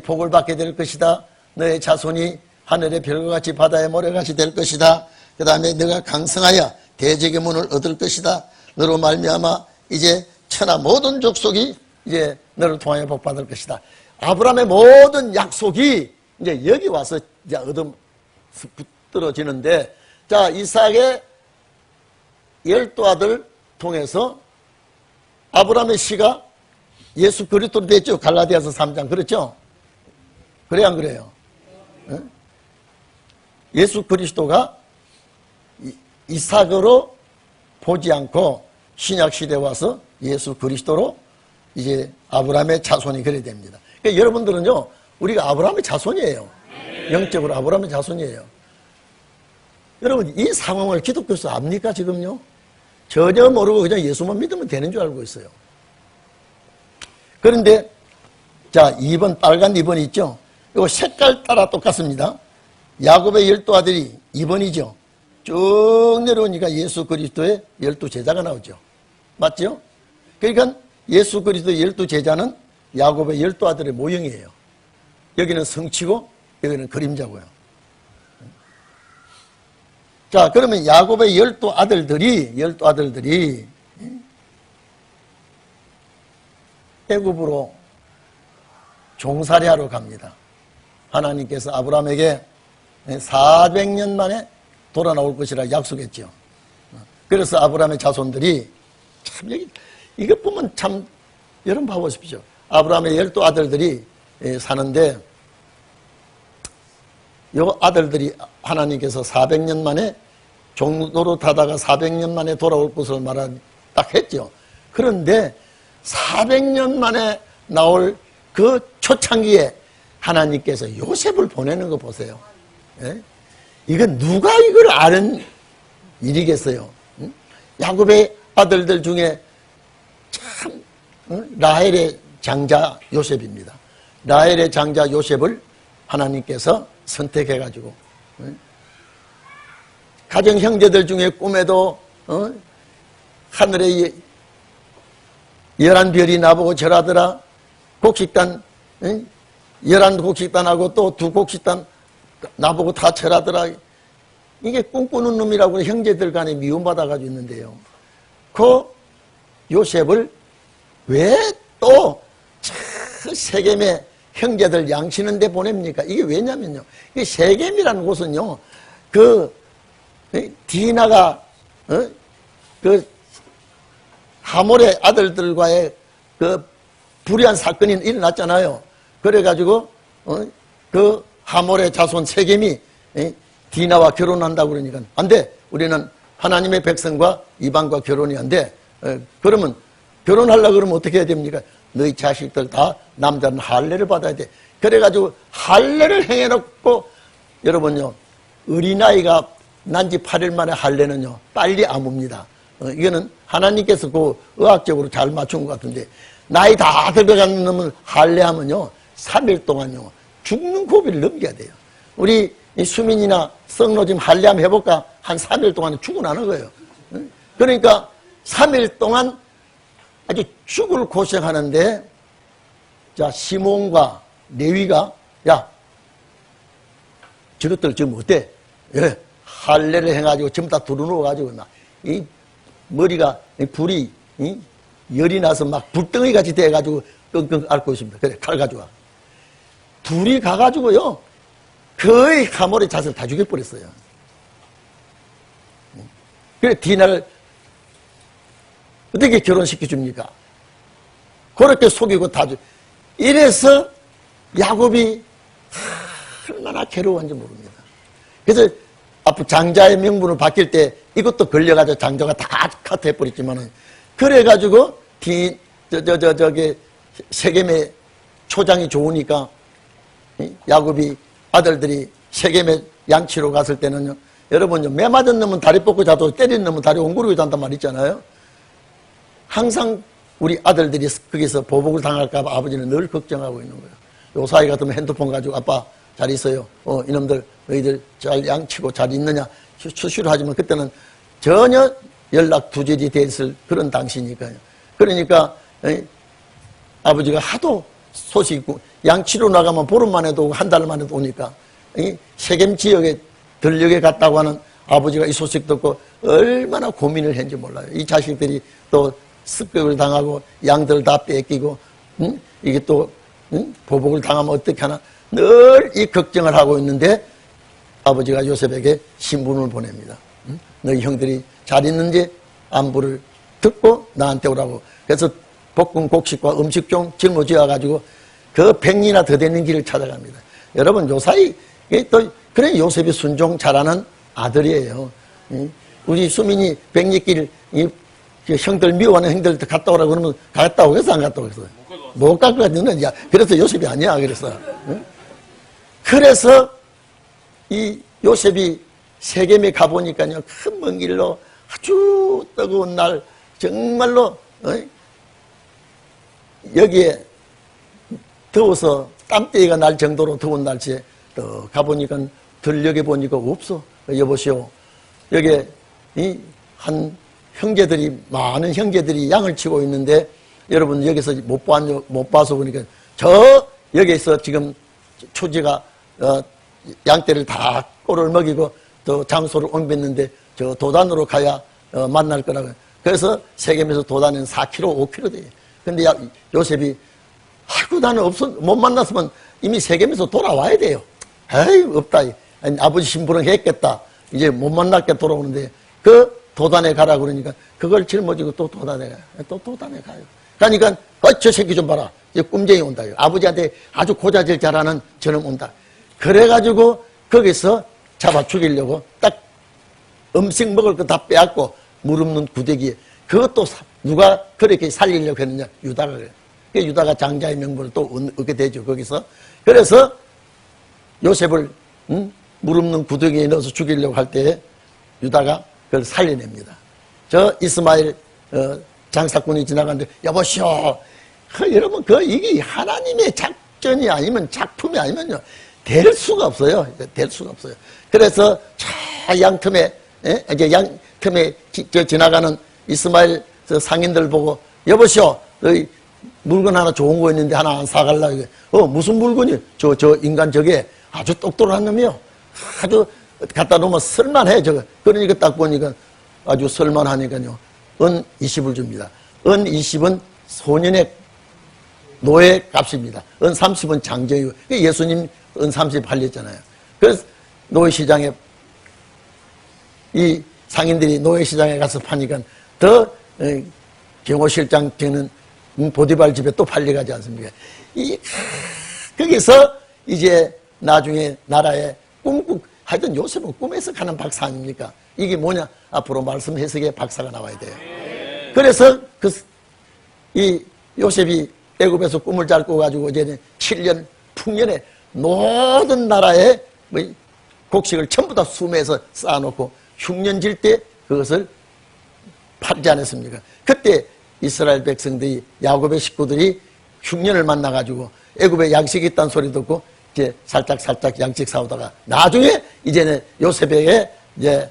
복을 받게 될 것이다. 너의 자손이 하늘의 별과 같이 바다의 모래같이 될 것이다. 그 다음에 너가 강성하여 대적의 문을 얻을 것이다. 너로 말미암아 이제 천하 모든 족속이 이제 너를 통하여 복 받을 것이다. 아브라함의 모든 약속이 이제 여기 와서 이제 붙들어지는데, 자, 이삭의 12아들 통해서 아브라함의 씨가 예수 그리스도로 됐죠. 갈라디아서 3장. 그렇죠? 그래, 안 그래요? 응? 예수 그리스도가 이삭으로 보지 않고 신약시대에 와서 예수 그리스도로 이제 아브라함의 자손이 그래 됩니다. 그러니까 여러분들은요, 우리가 아브라함의 자손이에요. 영적으로 아브라함의 자손이에요. 여러분, 이 상황을 기독교에서 압니까, 지금요? 전혀 모르고 그냥 예수만 믿으면 되는 줄 알고 있어요. 그런데, 자, 2번, 빨간 2번 있죠? 이거 색깔 따라 똑같습니다. 야곱의 12아들이 2번이죠. 쭉 내려오니까 예수 그리스도의 12제자가 나오죠. 맞죠? 그러니까 예수 그리스도의 12제자는 야곱의 12아들의 모형이에요. 여기는 성치고 여기는 그림자고요. 자, 그러면 야곱의 12아들들이 애굽으로 종살이하러 갑니다. 하나님께서 아브라함에게 400년 만에 돌아 나올 것이라 약속했죠. 그래서 아브라함의 자손들이 참 여기 이것 보면 참 여러분 봐보십시오. 아브라함의 12아들들이 사는데 요 아들들이 하나님께서 400년 만에 종로로 타다가 400년 만에 돌아올 것을 딱 했죠. 그런데 400년 만에 나올 그 초창기에 하나님께서 요셉을 보내는 거 보세요. 예? 이건 누가 이걸 아는 일이겠어요? 응? 야곱의 아들들 중에 참 라헬의 장자 요셉입니다. 라헬의 장자 요셉을 하나님께서 선택해가지고 가정 형제들 중에 꿈에도 하늘에 11별이 나보고 절하더라. 곡식단 11곡식단하고 또 2곡식단 나보고 다 절하더라. 이게 꿈꾸는 놈이라고 형제들 간에 미움받아가지고 있는데요. 그 요셉을 왜 또 세겜의 형제들 양치는 데 보냅니까? 이게 왜냐면요. 이 세겜이라는 곳은요, 디나가, 하몰의 아들들과의 불의한 사건이 일어났잖아요. 그래가지고, 그 하몰의 자손 세겜이 디나와 결혼한다고 그러니까 안 돼. 우리는 하나님의 백성과 이방과 결혼이 안 돼. 그러면 결혼하려고 그러면 어떻게 해야 됩니까? 너희 자식들 다 남자는 할례를 받아야 돼. 그래가지고 할례를 행해놓고 여러분요, 어린아이가 난 지 8일 만에 할례는요 빨리 아뭅니다. 이거는 하나님께서 그 의학적으로 잘 맞춘 것 같은데, 나이 다 들어가는 놈을 할례하면요 3일 동안요 죽는 고비를 넘겨야 돼요. 우리 이 수민이나 썩노짐 한리암 해볼까? 한 3일 동안에 죽어나는 거예요. 그러니까 3일 동안 아주 죽을 고생하는데, 자, 시몬과 레위가, 야, 저것들 지금 어때? 예, 할례를 해가지고 전부 다 두루누워가지고, 이 머리가, 이 불이, 열이 나서 막 불덩이 같이 돼가지고 끙끙 앓고 있습니다. 그래, 칼 가져와. 둘이 가가지고요, 거의 가몰의 잣을 다 죽여버렸어요. 그래, 디나를 어떻게 결혼시켜줍니까? 그렇게 속이고 다 이래서 야곱이 얼마나 괴로웠는지 모릅니다. 그래서 앞으로 장자의 명분을 바뀔 때 이것도 걸려가지고 장자가 다 카트해버렸지만은, 그래가지고 저기 세겜의 초장이 좋으니까 야곱이 아들들이 세겜에 양치로 갔을 때는요, 여러분요, 매 맞은 놈은 다리 뻗고 자도 때리는 놈은 다리 옹구르고 잔단 말 있잖아요. 항상 우리 아들들이 거기서 보복을 당할까봐 아버지는 늘 걱정하고 있는 거예요. 요 사이 같으면 핸드폰 가지고 아빠 잘 있어요. 이놈들 너희들 잘 양치고 잘 있느냐 수시로 하지만 그때는 전혀 연락 두절이 됐을 그런 당시니까요. 그러니까 아버지가 하도 소식 있고 양치로 나가면 보름 만에도 오고 한 달 만에도 오니까 세겜 지역에 들녘에 갔다고 하는 아버지가 이 소식 듣고 얼마나 고민을 했는지 몰라요. 이 자식들이 또 습격을 당하고 양들 다 뺏기고 이게 또 보복을 당하면 어떻게 하나 늘 이 걱정을 하고 있는데, 아버지가 요셉에게 신분을 보냅니다. 너희 형들이 잘 있는지 안부를 듣고 나한테 오라고. 그래서 볶은 곡식과 음식 좀 짊어지어 가지고 그 100리나 더 되는 길을 찾아갑니다. 여러분, 요 사이 또 그래 요셉이 순종 잘하는 아들이에요. 우리 수민이 100리길 형들 미워하는 형들 갔다 오라고 그러면 갔다 오겠어, 안 갔다 오겠어? 못 갈 것 같은데, 야, 그래서 요셉이 아니야, 그래서. 그래서 이 요셉이 세겜에 가보니까요, 큰 먼 길로 아주 뜨거운 날, 정말로, 여기에 더워서 땀대기가 날 정도로 더운 날씨에 가보니까 들녘에 보니까 없어. 여보시오. 여기에 한 형제들이, 많은 형제들이 양을 치고 있는데, 여러분 여기서 못 봐서 보니까 여기에서 지금 초지가 양떼를 다 꼴을 먹이고 또 장소를 옮겼는데 저 도단으로 가야 만날 거라고. 그래서 세겜에서 도단은 4km, 5km 돼요. 근데 요셉이 아이고 나는 못 만났으면 이미 세겜에서 돌아와야 돼요. 에이 없다. 아니, 아버지 심부름 했겠다. 이제 못 만날게 돌아오는데 그 도단에 가라 그러니까 그걸 짊어지고 또 도단에 가요. 또 도단에 가요. 그러니까 저 새끼 좀 봐라. 이제 꿈쟁이 온다. 아버지한테 아주 고자질 잘하는 저놈 온다. 그래가지고 거기서 잡아 죽이려고 딱 음식 먹을 거 다 빼앗고 무릎는 구데기에, 그것도 누가 그렇게 살리려고 했느냐? 유다가 그래요. 유다가 장자의 명분을 또 얻게 되죠, 거기서. 그래서 요셉을 무릎는 구데기에 넣어서 죽이려고 할 때 유다가 그걸 살려냅니다. 저 이스마엘 장사꾼이 지나가는데, 여보시오, 여러분, 이게 하나님의 작전이 아니면 작품이 아니면요, 될 수가 없어요. 될 수가 없어요. 그래서 저 양틈에, 이제 양틈에 지나가는 이스마엘 상인들 보고, 여보시오, 너희 물건 하나 좋은 거 있는데 하나 안 사갈라. 무슨 물건이? 저 인간 저게 아주 똑똑한 놈이요. 아주 갖다 놓으면 쓸만해, 저거. 그러니까 딱 보니까 아주 쓸만하니까요. 은 20을 줍니다. 은 20은 소년의 노예 값입니다. 은 30은 장정이고, 예수님 은 30 팔렸잖아요. 그래서 노예시장에, 이 상인들이 노예시장에 가서 파니까 더 경호실장 되는 보디발 집에 또 팔려가지 않습니까? 거기서 이제 나중에 나라에 하여튼 요셉은 꿈에서 가는 박사 아닙니까? 이게 뭐냐? 앞으로 말씀 해석의 박사가 나와야 돼요. 그래서 이 요셉이 애굽에서 꿈을 잘 꿔가지고 이제 7년 풍년에 모든 나라의 곡식을 전부 다 수매에서 쌓아놓고 흉년 질 때 그것을 팔지 않았습니까? 그때 이스라엘 백성들이, 야곱의 식구들이 흉년을 만나가지고 애굽에 양식이 있다는 소리 듣고 이제 살짝 양측 싸우다가 나중에 이제는 요셉에게 이제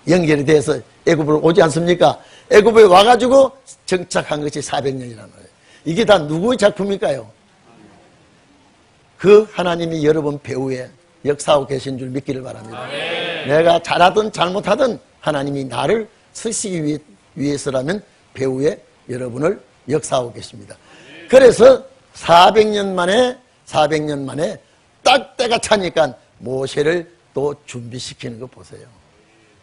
연결이 돼서 애굽으로 오지 않습니까? 애굽에 와가지고 정착한 것이 400년이라는 거예요. 이게 다 누구의 작품일까요? 그 하나님이 여러분 배후에 역사하고 계신 줄 믿기를 바랍니다. 내가 잘하든 잘못하든 하나님이 나를 쓰시기 위해서라면 배후에 여러분을 역사하고 계십니다. 그래서 400년 만에 딱 때가 차니까 모세를 또 준비시키는 거 보세요.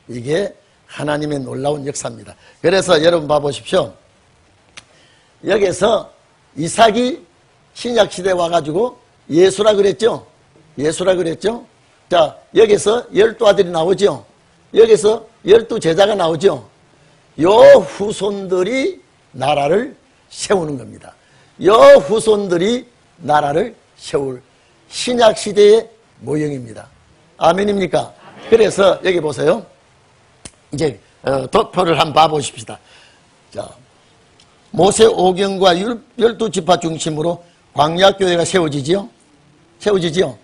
이게 하나님의 놀라운 역사입니다. 그래서 여러분 봐보십시오. 여기서 이삭이 신약시대에 와가지고 예수라 그랬죠? 예수라 그랬죠? 자, 여기서 12아들이 나오죠? 여기서 12제자가 나오죠? 요 후손들이 나라를 세우는 겁니다. 요 후손들이 나라를 세울 신약시대의 모형입니다. 아멘입니까? 그래서 여기 보세요. 이제 도표를 한번 봐보십시다. 자, 모세 오경과 12지파 중심으로 광야교회가 세워지지요? 세워지지요?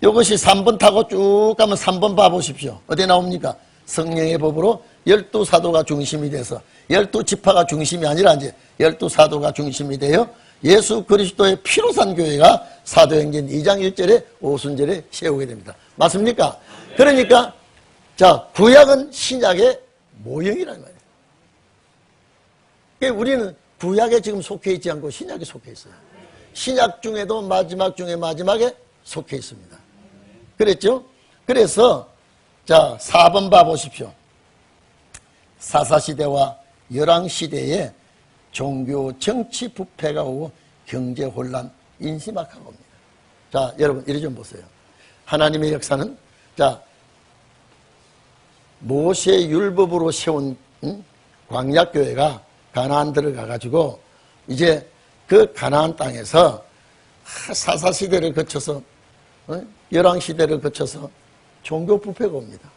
이것이 3번 타고 쭉 가면 3번 봐보십시오. 어디 나옵니까? 성령의 법으로 12사도가 중심이 돼서 12지파가 중심이 아니라 이제 12사도가 중심이 되어 예수 그리스도의 피로 산 교회가 사도행전 2장 1절에 오순절에 세우게 됩니다. 맞습니까? 그러니까 자, 구약은 신약의 모형이라는 거예요. 그러니까 우리는 구약에 지금 속해 있지 않고 신약에 속해 있어요. 신약 중에도 마지막 중에 마지막에 속해 있습니다. 그랬죠? 그래서 자, 4번 봐보십시오. 사사시대와 열왕시대에 종교 정치 부패가 오고 경제 혼란, 인심악화가 옵니다. 자, 여러분 이리 좀 보세요. 하나님의 역사는 자, 모세 율법으로 세운 광야교회가 가나안 들어가가지고 이제 그 가나안 땅에서 사사시대를 거쳐서 열왕시대를 거쳐서 종교 부패가 옵니다.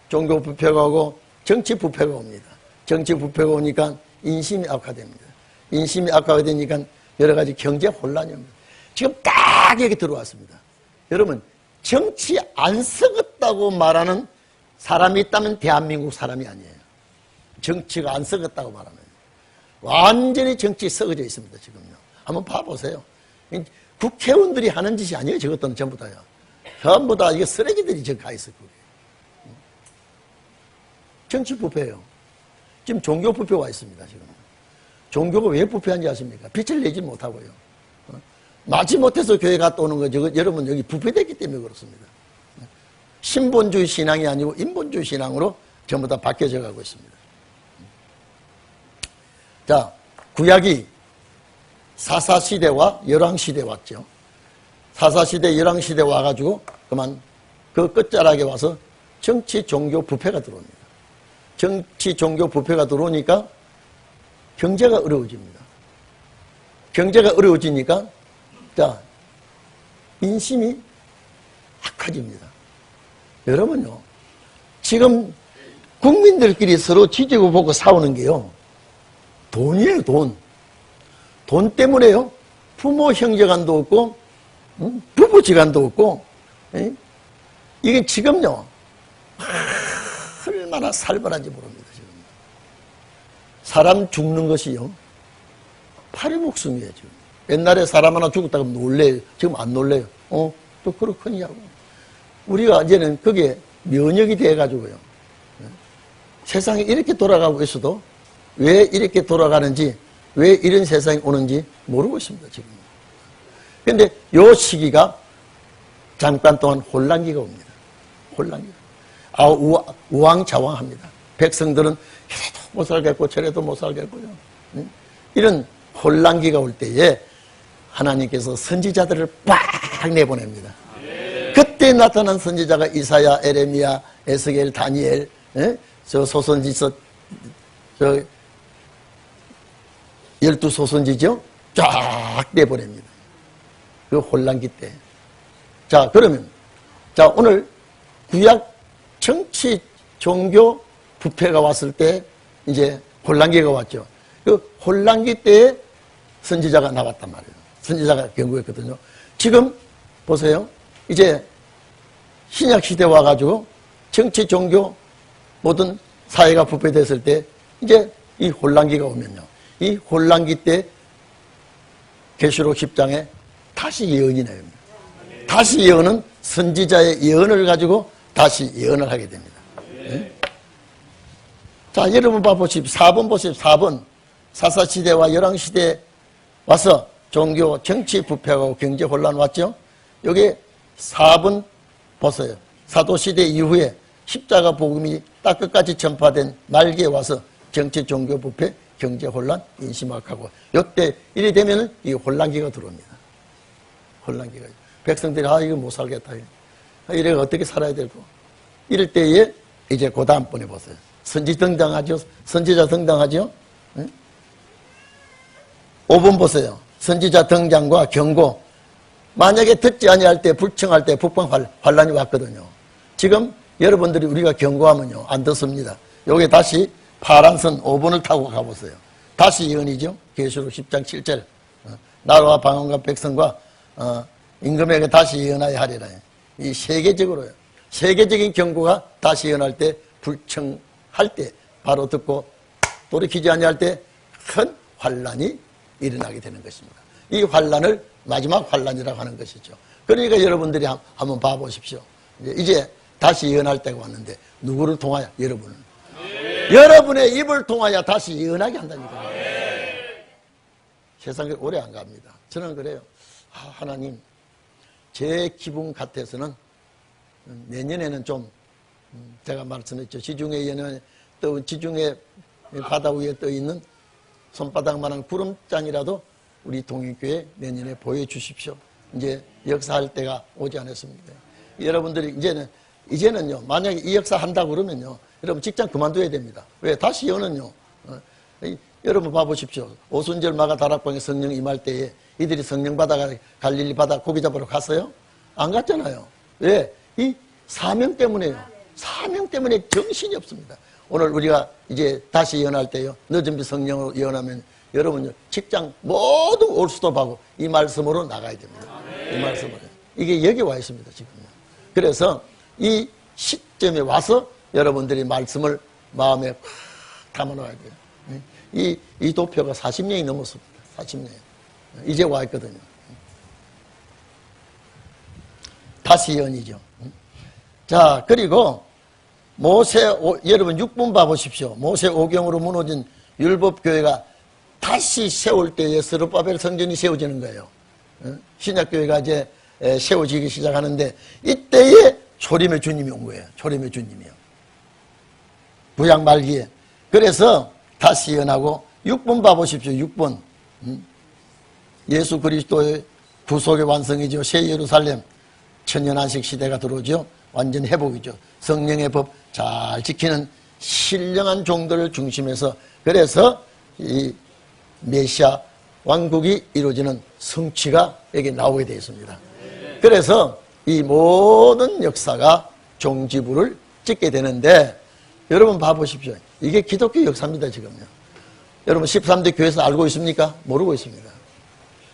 종교 부패가 오고 정치 부패가 옵니다. 정치 부패가 오니까 인심이 악화됩니다. 인심이 악화가 되니까 여러 가지 경제 혼란이 옵니다. 지금 딱 여기 들어왔습니다. 여러분, 정치 안 썩었다고 말하는 사람이 있다면 대한민국 사람이 아니에요. 정치가 안 썩었다고 말하는 거예요. 완전히 정치 썩어져 있습니다, 지금요. 한번 봐보세요. 국회의원들이 하는 짓이 아니에요, 저것들은 전부 다요. 전부 다 이게 쓰레기들이 저기 가 있을 거예요. 정치 부패예요. 지금 종교 부패가 와 있습니다, 지금. 종교가 왜 부패한지 아십니까? 빛을 내지 못하고요. 마지못해서 교회 갔다 오는 거죠. 여러분 여기 부패됐기 때문에 그렇습니다. 신본주의 신앙이 아니고 인본주의 신앙으로 전부 다 바뀌어져 가고 있습니다. 자, 구약이 사사시대와 열왕시대 왔죠. 사사시대, 열왕시대 와가지고 그만 그 끝자락에 와서 정치, 종교 부패가 들어옵니다. 정치, 종교 부패가 들어오니까 경제가 어려워집니다. 경제가 어려워지니까 자, 인심이 악화집니다. 여러분요, 지금 국민들끼리 서로 지지고 보고 싸우는 게요, 돈이에요, 돈. 돈 때문에요, 부모 형제간도 없고, 부부지간도 없고, 이게 지금요, 얼마나 살벌한지 모릅니다, 지금. 사람 죽는 것이요, 파리 목숨이에요, 지금. 옛날에 사람 하나 죽었다가 놀래요. 지금 안 놀래요. 또 그렇거냐고. 우리가 이제는 그게 면역이 돼가지고요. 세상이 이렇게 돌아가고 있어도 왜 이렇게 돌아가는지, 왜 이런 세상이 오는지 모르고 있습니다, 지금. 근데 요 시기가 잠깐 동안 혼란기가 옵니다. 혼란기가. 우왕좌왕합니다. 백성들은 이래도 못 살겠고 저래도 못 살겠고요. 이런 혼란기가 올 때에 하나님께서 선지자들을 빡 내보냅니다. 그때 나타난 선지자가 이사야, 에레미야, 에스겔, 다니엘, 저 소선지서, 저 12소선지죠? 쫙 내보냅니다. 그 혼란기 때. 자, 그러면, 자, 오늘 구약 정치, 종교 부패가 왔을 때 이제 혼란기가 왔죠. 그 혼란기 때에 선지자가 나왔단 말이에요. 선지자가 경고했거든요. 지금 보세요. 이제 신약 시대 와가지고 정치, 종교 모든 사회가 부패됐을 때 이제 이 혼란기가 오면요. 이 혼란기 때 계시록 10장에 다시 예언이 나옵니다. 다시 예언은 선지자의 예언을 가지고 다시 예언을 하게 됩니다. 네? 자, 여러분 봐보십시오. 4번 보십시오. 4번. 사사시대와 열왕시대에 와서 종교, 정치 부패하고 경제 혼란 왔죠? 여기 4번 보세요. 사도시대 이후에 십자가 복음이 딱 끝까지 전파된 말기에 와서 정치, 종교 부패, 경제 혼란, 인심학하고 이때 이래 되면은 이 혼란기가 들어옵니다. 혼란기가. 백성들이 이거 못 살겠다. 이래 어떻게 살아야 되고. 이럴 때에 이제 그 다음번에 보세요. 선지자 등장하죠? 응? 5번 보세요. 선지자 등장과 경고. 만약에 듣지 아니할 때, 불청할 때 북방 환란이 왔거든요. 지금 여러분들이 우리가 경고하면요, 안 듣습니다. 여기 다시 파란선 5번을 타고 가보세요. 다시 예언이죠. 계시록 10장 7절. 나라와 방언과 백성과 임금에게 다시 예언하여 하리라. 이 세계적으로요. 세계적인 경고가 다시 예언할 때, 불청할 때, 바로 듣고 돌이키지 아니할 때 큰 환란이 일어나게 되는 것입니다. 이 환란을 마지막 환란이라고 하는 것이죠. 그러니까 여러분들이 한번 봐보십시오. 이제 다시 예언할 때가 왔는데 누구를 통하여? 여러분을. 여러분의 입을 통하여 다시 예언하게 한다니까요. 세상에 오래 안 갑니다. 저는 그래요. 하나님, 제 기분 같아서는 내년에는 좀 제가 말씀했죠. 지중해 바다 위에 떠 있는 손바닥만한 구름장이라도 우리 동익교회 내년에 보여주십시오. 이제 역사할 때가 오지 않았습니다. 여러분들이 이제는요, 만약에 이 역사 한다고 그러면요, 여러분 직장 그만둬야 됩니다. 왜? 다시 여는요, 여러분 봐보십시오. 오순절 마가 다락방에 성령 임할 때에 이들이 성령 받아가 갈릴리 바다 고기 잡으러 갔어요? 안 갔잖아요. 왜? 이 사명 때문에요. 사명 때문에 정신이 없습니다. 오늘 우리가 이제 다시 예언할 때요, 늦은 비 성령으로 예언하면 여러분요, 직장 모두 올수도하고 이 말씀으로 나가야 됩니다. 이 말씀으로. 이게 여기 와 있습니다, 지금요. 그래서 이 시점에 와서 여러분들이 말씀을 마음에 콱 담아놔야 돼요. 이 도표가 40년이 넘었습니다. 40년. 이제 와 있거든요. 다시 예언이죠. 자, 그리고 여러분 6분 봐보십시오. 모세 오경으로 무너진 율법교회가 다시 세울 때에 스룹바벨 성전이 세워지는 거예요. 신약교회가 이제 세워지기 시작하는데 이때에 초림의 주님이 온 거예요. 초림의 주님이요. 구약 말기에. 그래서 다시 예언하고 6번 봐보십시오. 6번. 예수 그리스도의 구속의 완성이죠. 새 예루살렘 천년안식 시대가 들어오죠. 완전 회복이죠. 성령의 법 잘 지키는 신령한 종들을 중심해서 그래서 이 메시아 왕국이 이루어지는 성취가 여기 나오게 되어 있습니다. 그래서 이 모든 역사가 종지부를 찍게 되는데 여러분 봐보십시오. 이게 기독교 역사입니다. 지금요. 여러분 13대 교회에서 알고 있습니까? 모르고 있습니다.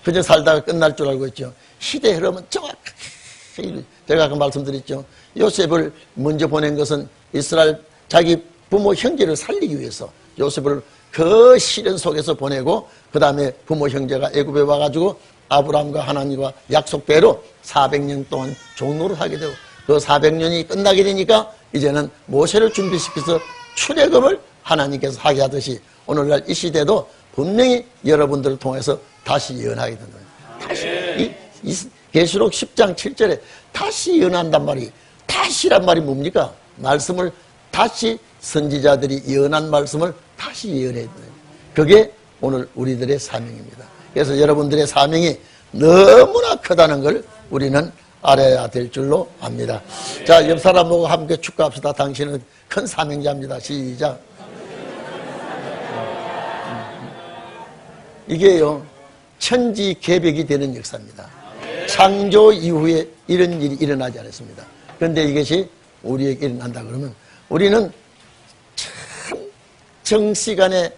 그저 살다가 끝날 줄 알고 있죠. 시대 흐름은 정확하게 제가 아까 말씀드렸죠. 요셉을 먼저 보낸 것은 이스라엘 자기 부모 형제를 살리기 위해서 요셉을 그 시련 속에서 보내고 그 다음에 부모 형제가 애굽에 와가지고 아브라함과 하나님과 약속대로 400년 동안 종노릇 하게 되고 그 400년이 끝나게 되니까 이제는 모세를 준비시켜서 출애굽을 하나님께서 하게 하듯이 오늘날 이 시대도 분명히 여러분들을 통해서 다시 예언하게 된다. 다시 이 계시록 10장 7절에 다시 예언한단 말이 다시란 말이 뭡니까? 말씀을 다시 선지자들이 예언한 말씀을 다시 예언해야 된다. 그게 오늘 우리들의 사명입니다. 그래서 여러분들의 사명이 너무나 크다는 걸 우리는 알아야 될 줄로 압니다. 자, 옆 사람 보고 함께 축구합시다. 당신은 큰 사명자입니다. 시작. 이게요, 천지개벽이 되는 역사입니다. 창조 이후에 이런 일이 일어나지 않았습니다. 그런데 이것이 우리에게 일어난다 그러면 우리는 참 정시간에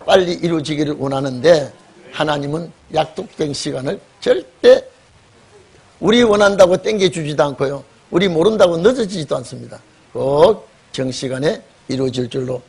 빨리 이루어지기를 원하는데 하나님은 약속된 시간을 절대 우리 원한다고 땡겨주지도 않고요. 우리 모른다고 늦어지지도 않습니다. 꼭 정시간에 이루어질 줄로